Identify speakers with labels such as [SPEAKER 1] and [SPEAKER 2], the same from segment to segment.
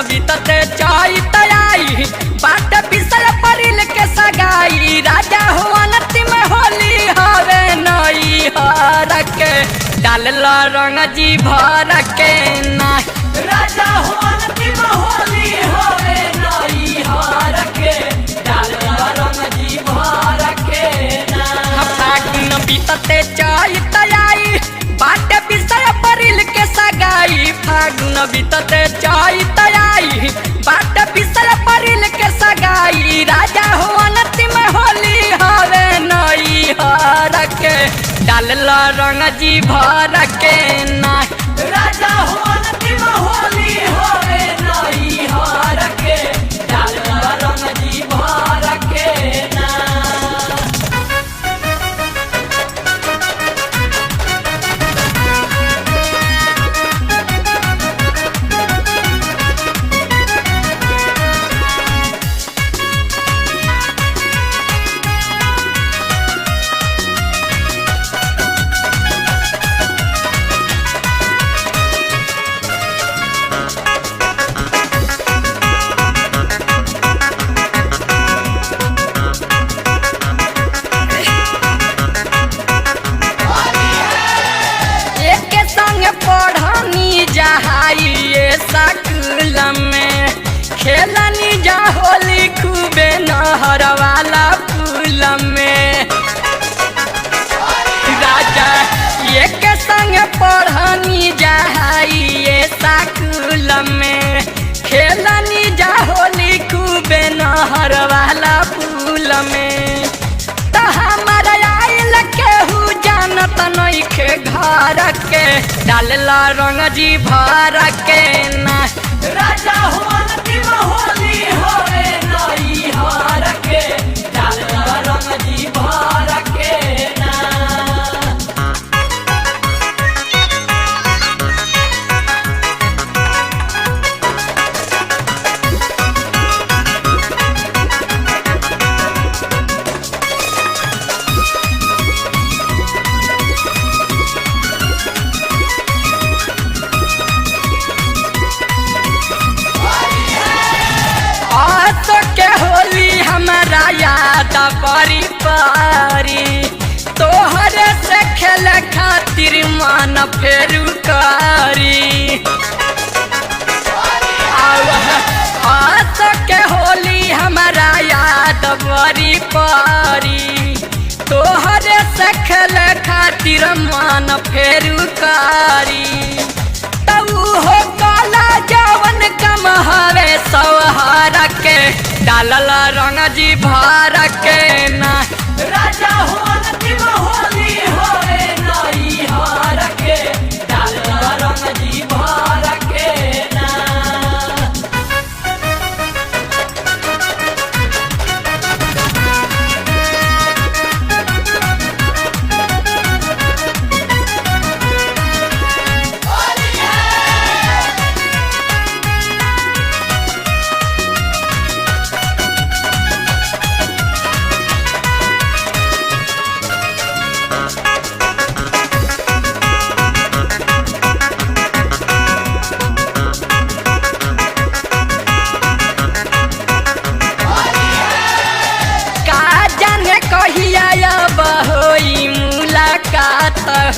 [SPEAKER 1] बीतते चैत आई बाट बिसर परिल के सगाई राजा हो अंतिम होली हवे नई हर के डालल रंग जी भर के ना राजा हो अंतिम होली हवे नई हर के डालल रंग जी भर के ना फागुन बीतते चैत आई बाट बिसर परिल के सगाई फागुन बीतते चैत आई बाट बिसर परिल के सगाई राजा हो अंतिम होली हवे नई हर के डालल रंग जी भर के ना राजा हो अंतिम होली हवे नई हर के डालल रंग जी भर के ना पढ़नी जहाइए सकूल में खेलनी जा होली खूबे नहर वाला पुल में राजा ये के संग पढ़नी जहाइए सकूल में खेलनी जा होली खूबे नहर वाला पुल में तो हमारा आइल केहू जानत नइखे घर के डालल रंग जी भर के ना राजा हो अंतिम होली होवे नई हर के डालल रंग जी भर के ना के होली हमारा याद परी परी तोहरे से खेले खातिर मन फेरू करी आज के होली हमारा याद परी परी तोहरे से खेले खातिर मन फेरू करी तब हो काला जवन कम हवे सौहार के डालल रंग जी भर के ना राजा हो अंतिम होली होवे नई हर के डालल रंग जी भर के ना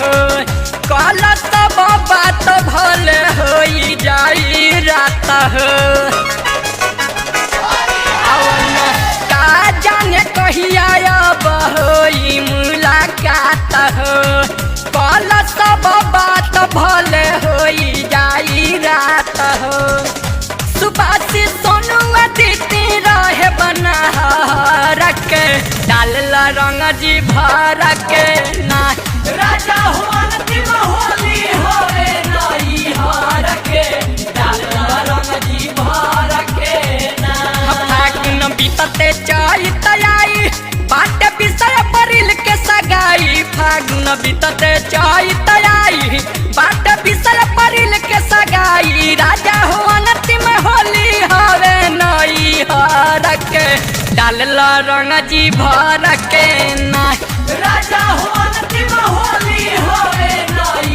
[SPEAKER 1] हो कल सब बात भले हो जाई रात हो का जाने कहिया अब होई मुलाकात हो कल सब बात भले हो जाई रात हो सुबासी सोनू अदिति रहे बना के डालल रंग जी भर के ना राजा हो अंतिम होली होवे नई हर के डालल रंग जी भर के ना फागुन बीतते चैत आई बाट बिसर परिल के सगाई फागुन बीतते चैत आई बाट बिसर परिल के सगाई राजा हो अंतिम होली हवे नई हर के डालल रंग जी भर के ना राजा हो अंतिम होली होवे नई